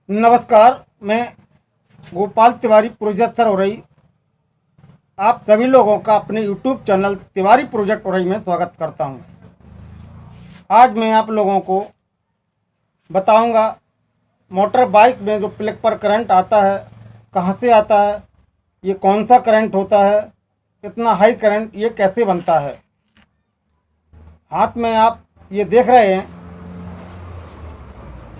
नमस्कार, मैं Gopal Tiwari project sir Orai आप सभी लोगों का अपने YouTube channel Tiwari project Orai में स्वागत करता हूं। आज मैं आप लोगों को बताऊंगा मोटर बाइक में जो प्लग पर करंट आता है कहां से आता है, ये कौन सा करंट होता है, इतना हाई करंट ये कैसे बनता है। हाथ में आप ये देख रहे हैं,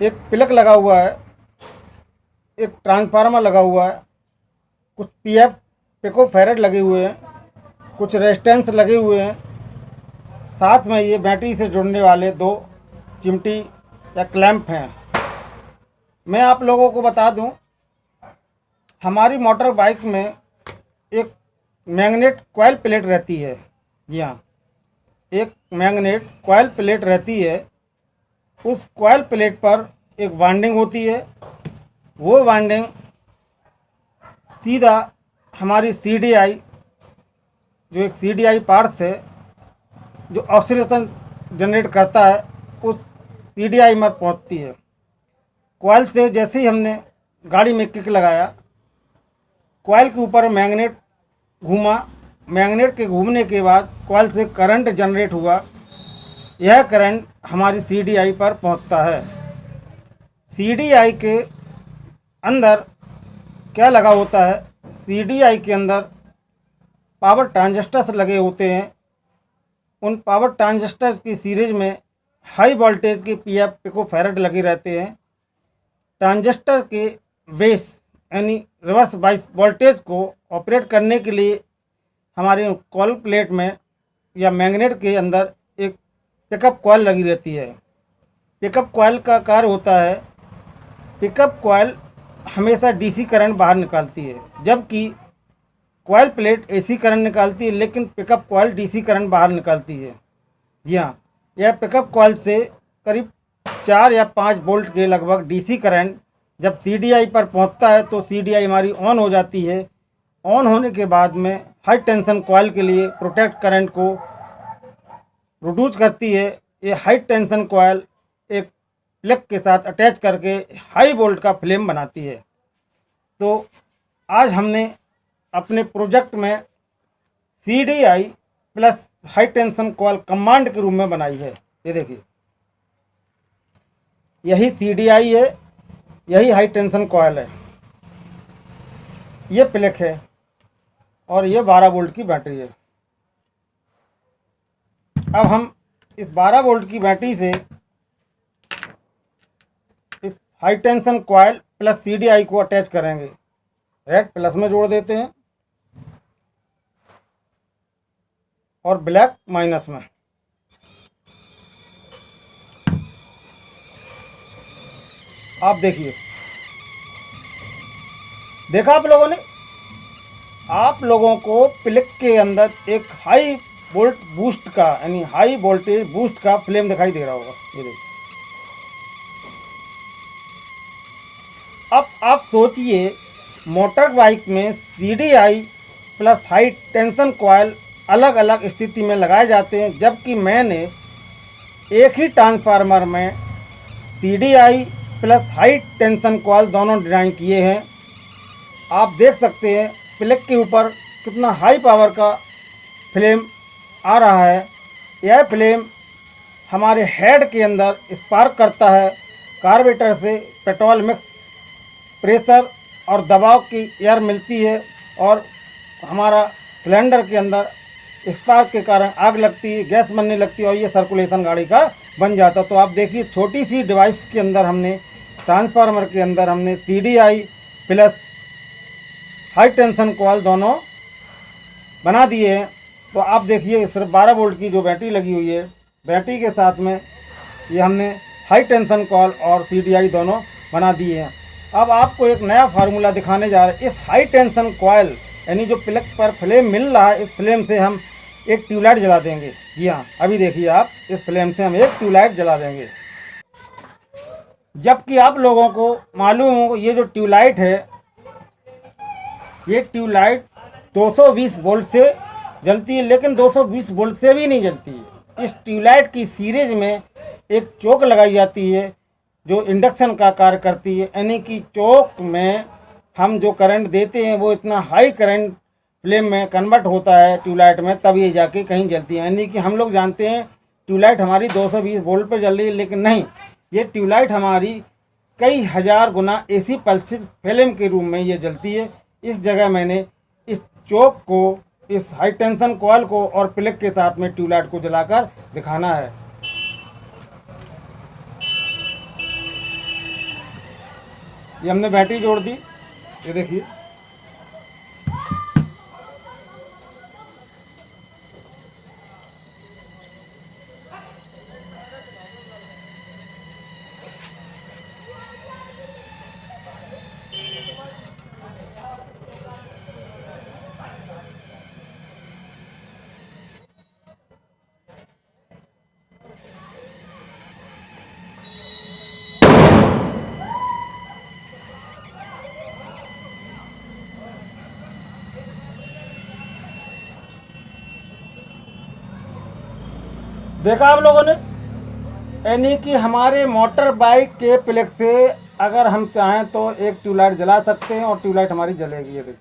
एक प्लग लगा हुआ है, एक ट्रांसफार्मर लगा हुआ है, कुछ पीएफ पिकोफैरेड लगे हुए हैं, कुछ रेजिस्टेंस लगे हुए हैं, साथ में ये बैटरी से जुड़ने वाले दो चिमटी या क्लैंप हैं। मैं आप लोगों को बता दूं, हमारी मोटर बाइक में एक मैग्नेट कॉइल प्लेट रहती है। जी हाँ, एक मैग्नेट कॉइल प्लेट रहती है। उस कॉइल प्लेट पर एक वाइंडिंग होती है। वो वाइंडिंग सीधा हमारी सीडीआई, जो एक सीडीआई पार्ट्स है जो ऑसिलेशन जनरेट करता है, उस सीडीआई में पहुंचती है। कॉइल से जैसे ही हमने गाड़ी में किक लगाया, कॉइल के ऊपर मैग्नेट घूमा। मैग्नेट के घूमने के बाद कॉइल से करंट जनरेट हुआ। यह करंट हमारी सीडीआई पर पहुंचता है। सीडीआई के अंदर क्या लगा होता है, सीडीआई के अंदर पावर ट्रांजिस्टर्स लगे होते हैं। उन पावर ट्रांजिस्टर्स की सीरीज में हाई वोल्टेज के पीएफ पिकोफैरेड लगे रहते हैं। ट्रांजिस्टर के बेस यानी रिवर्स बाइस वोल्टेज को ऑपरेट करने के लिए हमारे कॉइल प्लेट में या मैग्नेट के अंदर एक पिकअप कॉइल लगी रहती है। पिकअप कॉइल का कार्य होता है, पिकअप कॉइल हमेशा डीसी करंट बाहर निकालती है, जबकि कॉइल प्लेट एसी करंट निकालती है, लेकिन पिकअप कॉइल डीसी करंट बाहर निकालती है। जी हाँ, यह पिकअप कॉइल से करीब 4 या 5 वोल्ट के लगभग डीसी करंट जब सीडीआई पर पहुंचता है तो सीडीआई हमारी ऑन हो जाती है। ऑन होने के बाद में हाई टेंशन कॉइल के लिए प्रोटेक्ट करंट को रिड्यूस करती है। ये हाई टेंशन कॉइल एक प्लग के साथ अटैच करके हाई वोल्ट का फ्लेम बनाती है। तो आज हमने अपने प्रोजेक्ट में CDI plus high tension coil command के रूप में बनाई है। ये देखिए, यही सीडीआई है, यही हाई टेंशन कॉइल है, ये प्लग है और ये 12 वोल्ट की बैटरी है। अब हम इस 12 वोल्ट की बैटरी से इस high tension coil plus CDI को अटैच करेंगे। रेड प्लस में जोड़ देते हैं और ब्लैक माइनस में। आप देखिए, देखा आप लोगों ने, आप लोगों को प्लग के अंदर एक हाई वोल्ट बूस्ट का यानी हाई वोल्टेज बूस्ट का फ्लेम दिखाई दे रहा होगा। ये देखिए, अब आप सोचिए, मोटर बाइक में CDI plus high tension coil अलग अलग स्थिति में लगाए जाते हैं, जबकि मैंने एक ही ट्रांसफार्मर में CDI plus high tension coil दोनों डिज़ाइन किए हैं। आप देख सकते हैं प्लग के ऊपर कितना हाई पावर का फ्लेम आ रहा है। यह फ्लेम हमारे हेड के अंदर स्पार्क करता है। कार्बोरेटर से पेट्रोल मिक्स प्रेशर और दबाव की एयर मिलती है और हमारा सिलेंडर के अंदर स्पार्क के कारण आग लगती है, गैस बनने लगती है और ये सर्कुलेशन गाड़ी का बन जाता है। तो आप देखिए, छोटी सी डिवाइस के अंदर हमने, ट्रांसफार्मर के अंदर हमने CDI plus high tension coil दोनों बना दिए हैं। तो आप देखिए, सिर्फ 12 वोल्ट की जो बैटरी लगी हुई है, बैटरी के साथ में ये हमने हाई टेंशन कॉइल और सीडीआई दोनों बना दिए हैं। अब आपको एक नया फार्मूला दिखाने जा रहे हैं। इस हाई टेंशन कॉइल यानी जो प्लग पर फ्लेम मिल रहा है, इस फ्लेम से हम एक ट्यूबलाइट जला देंगे। जी हाँ, अभी देखिए आप, इस फ्लेम से हम एक ट्यूबलाइट जला देंगे। जबकि आप लोगों को मालूम हो, ये जो ट्यूबलाइट है, ये ट्यूबलाइट 220 वोल्ट से जलती है, लेकिन 220 वोल्ट से भी नहीं जलती है। इस ट्यूबलाइट की सीरीज में एक चोक लगाई जाती है जो इंडक्शन का कार्य करती है, यानी कि चौक में हम जो करंट देते हैं वो इतना हाई करंट फ्लेम में कन्वर्ट होता है ट्यूबलाइट में, तब ये जाके कहीं जलती है। यानी कि हम लोग जानते हैं ट्यूबलाइट हमारी 220 वोल्ट पर जल रही है, लेकिन नहीं, ये ट्यूबलाइट हमारी कई हज़ार गुना एसी पल्सेस फ्लेम के रूप में ये जलती है। इस जगह मैंने इस चौक को, इस हाई टेंशन कॉइल को और प्लग के साथ में ट्यूबलाइट को जलाकर दिखाना है। ये हमने बैटरी जोड़ दी, ये देखिए। देखा आप लोगों ने, यानी कि हमारे मोटर बाइक के प्लग से अगर हम चाहें तो एक ट्यूबलाइट जला सकते हैं और ट्यूबलाइट हमारी जलेगी। ये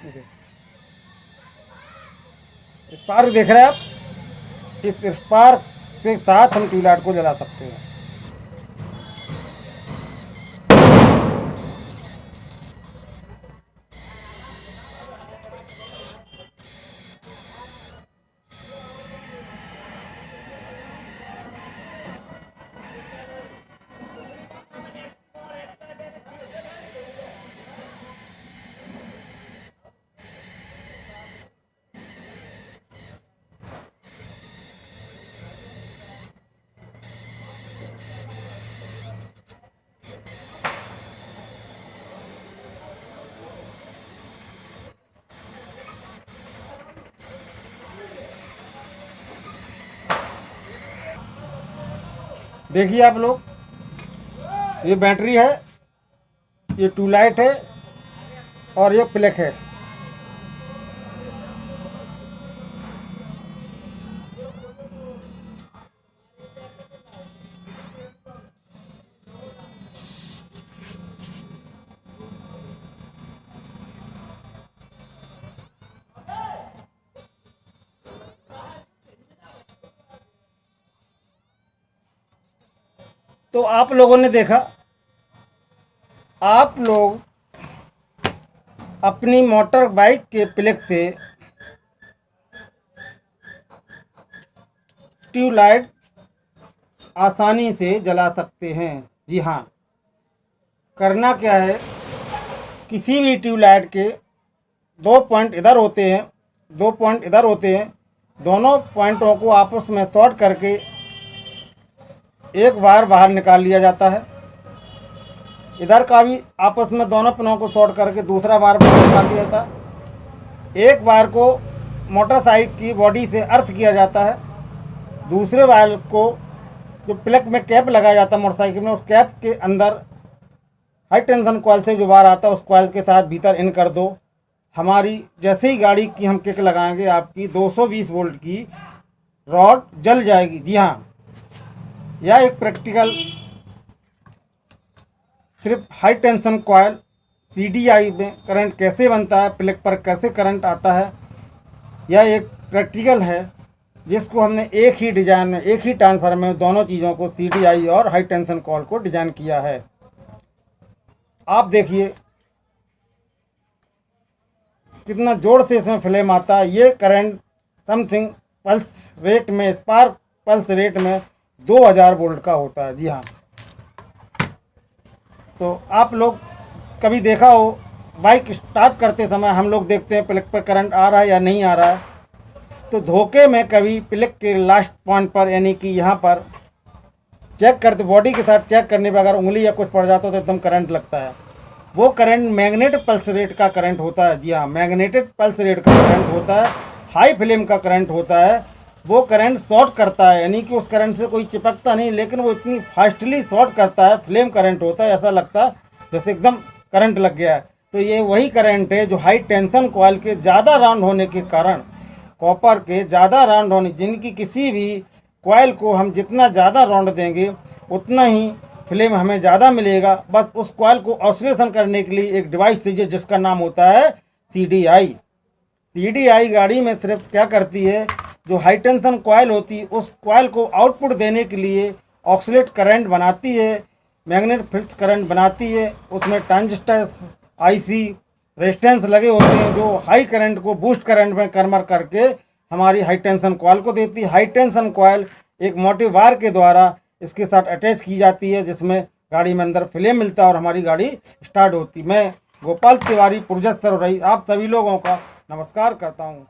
देखिए, स्पार्क देख रहे हैं आप, इस स्पार्क के साथ हम ट्यूबलाइट को जला सकते हैं। देखिए आप लोग, ये बैटरी है, ये ट्यूबलाइट है और ये प्लग है। तो आप लोगों ने देखा, आप लोग अपनी मोटर बाइक के प्लग से ट्यूबलाइट आसानी से जला सकते हैं। जी हाँ, करना क्या है, किसी भी ट्यूबलाइट के 2 पॉइंट इधर होते हैं, 2 पॉइंट इधर होते हैं, दोनों पॉइंटों को आपस में शॉर्ट करके एक वायर बाहर निकाल लिया जाता है। इधर का भी आपस में दोनों पिनों को शॉर्ट करके दूसरा वायर बाहर निकाल दिया जाता है। एक वायर को मोटरसाइकिल की बॉडी से अर्थ किया जाता है, दूसरे वायर को जो प्लग में कैप लगाया जाता है मोटरसाइकिल में, उस कैप के अंदर हाई टेंशन कॉइल से जो वायर आता है उस कॉइल के साथ भीतर इन कर दो। हमारी जैसे ही गाड़ी की हम किक लगाएंगे, आपकी 220 वोल्ट की रॉड जल जाएगी। जी हाँ, यह एक प्रैक्टिकल, सिर्फ हाई टेंशन कॉइल सीडीआई में करंट कैसे बनता है, प्लग पर कैसे करंट आता है, यह एक प्रैक्टिकल है जिसको हमने एक ही डिज़ाइन में, एक ही ट्रांसफार्मर में दोनों चीज़ों को, सीडीआई और हाई टेंशन कॉइल को डिज़ाइन किया है। आप देखिए कितना ज़ोर से इसमें फ्लेम आता है। ये करंट समथिंग पल्स रेट में, स्पार्क पल्स रेट में 2000 वोल्ट का होता है। जी हाँ, तो आप लोग कभी देखा हो, बाइक स्टार्ट करते समय हम लोग देखते हैं प्लग पर करंट आ रहा है या नहीं आ रहा है। तो धोखे में कभी प्लग के लास्ट पॉइंट पर यानी कि यहाँ पर चेक करते बॉडी के साथ चेक करने पर अगर उंगली या कुछ पड़ जाता है तो एकदम करंट लगता है। वो करंट मैग्नेटिक पल्स रेट का करंट होता है। जी हाँ, मैग्नेटिक पल्स रेट का करंट होता है, हाई फ्लेम का करंट होता है। वो करंट शॉर्ट करता है, यानी कि उस करंट से कोई चिपकता नहीं, लेकिन वो इतनी फास्टली शॉर्ट करता है, फ्लेम करंट होता है, ऐसा लगता है जैसे एकदम करंट लग गया है। तो ये वही करंट है जो हाई टेंशन कॉइल के ज़्यादा राउंड होने के कारण, कॉपर के ज़्यादा राउंड होने, जिनकी किसी भी कॉइल को हम जितना ज़्यादा राउंड देंगे उतना ही फ्लेम हमें ज़्यादा मिलेगा। बस उस कॉइल को ऑसिलेशन करने के लिए एक डिवाइस चाहिए जिसका नाम होता है CDI। CDI गाड़ी में सिर्फ क्या करती है, जो हाई टेंशन कॉइल होती है उस कॉइल को आउटपुट देने के लिए ऑक्सीलेट करंट बनाती है, मैग्नेट फील्ड करंट बनाती है। उसमें ट्रांजिस्टर IC रेजिस्टेंस लगे होते हैं जो हाई करंट को बूस्ट करंट में कन्वर्ट करके हमारी हाई टेंशन कॉइल को देती है। हाई टेंशन कॉइल एक मोटे वायर के द्वारा इसके साथ अटैच की जाती है, जिसमें गाड़ी में अंदर फ्लेम मिलता है और हमारी गाड़ी स्टार्ट होती है। मैं गोपाल तिवारी पुरजत सरोरई आप सभी लोगों का नमस्कार करता हूँ।